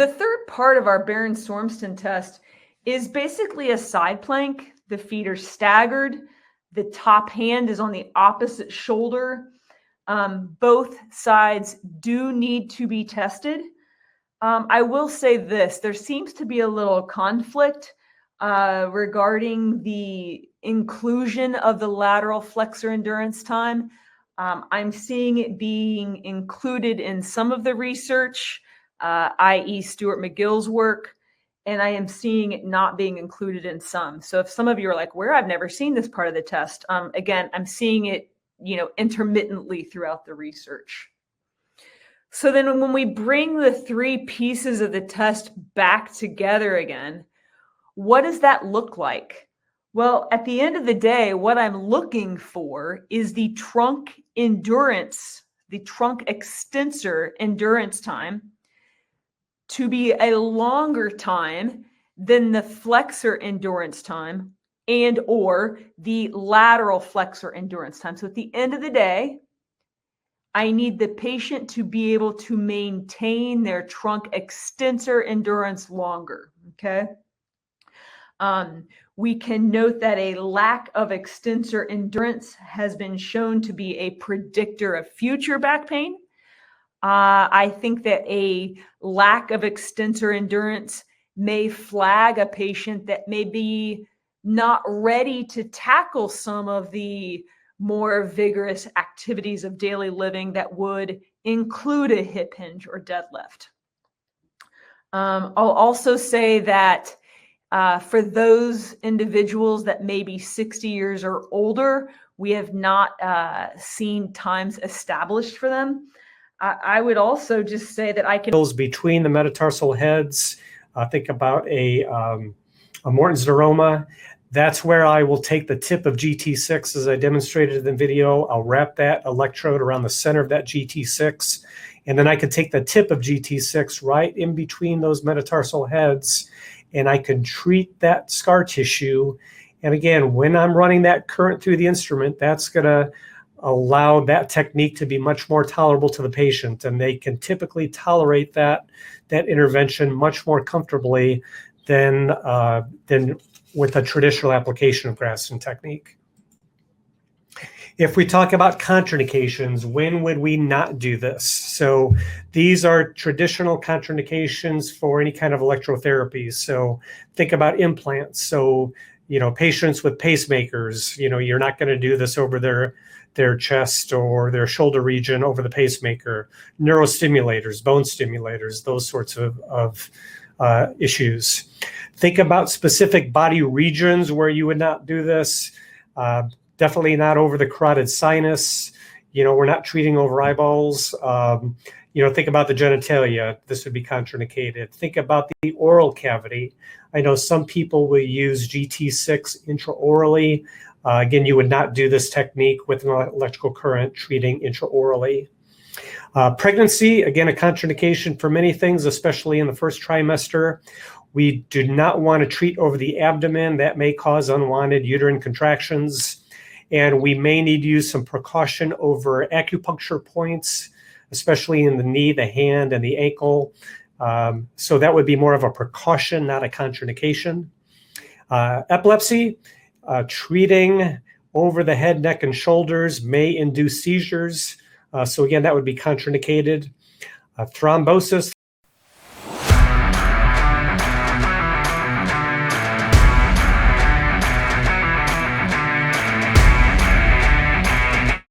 The third part of our Behrens-Sormston test is basically a side plank. The feet are staggered. The top hand is on the opposite shoulder. Both sides do need to be tested. I will say this, there seems to be a little conflict regarding the inclusion of the lateral flexor endurance time. I'm seeing it being included in some of the research, i.e. Stuart McGill's work, and I am seeing it not being included in some. So if some of you are like, where? I've never seen this part of the test. Again, I'm seeing it, intermittently throughout the research. So then when we bring the three pieces of the test back together again, what does that look like? Well, at the end of the day, what I'm looking for is the trunk endurance, the trunk extensor endurance time to be a longer time than the flexor endurance time and or the lateral flexor endurance time. So at the end of the day, I need the patient to be able to maintain their trunk extensor endurance longer, okay? We can note that a lack of extensor endurance has been shown to be a predictor of future back pain. I think that a lack of extensor endurance may flag a patient that may be not ready to tackle some of the more vigorous activities of daily living that would include a hip hinge or deadlift. I'll also say that for those individuals that may be 60 years or older, we have not seen times established for them. I would also just say that I can... Between the metatarsal heads, think about a Morton's neuroma. That's where I will take the tip of GT6 as I demonstrated in the video. I'll wrap that electrode around the center of that GT6. And then I can take the tip of GT6 right in between those metatarsal heads, and I can treat that scar tissue. And again, when I'm running that current through the instrument, that's going to allow that technique to be much more tolerable to the patient. And they can typically tolerate that intervention much more comfortably than with a traditional application of Graston technique. If we talk about contraindications, when would we not do this? So these are traditional contraindications for any kind of electrotherapy. So think about implants. So, patients with pacemakers, you're not going to do this over their chest or their shoulder region over the pacemaker. Neurostimulators, bone stimulators, those sorts of issues. Think about specific body regions where you would not do this. Definitely not over the carotid sinus. We're not treating over eyeballs. Think about the genitalia. This would be contraindicated. Think about the oral cavity. I know some people will use GT6 intraorally. Again, you would not do this technique with an electrical current treating intraorally. Pregnancy, again, a contraindication for many things, especially in the first trimester. We do not want to treat over the abdomen. That may cause unwanted uterine contractions. And we may need to use some precaution over acupuncture points, especially in the knee, the hand, and the ankle. So that would be more of a precaution, not a contraindication. Epilepsy, treating over the head, neck, and shoulders may induce seizures. So again, that would be contraindicated. Thrombosis,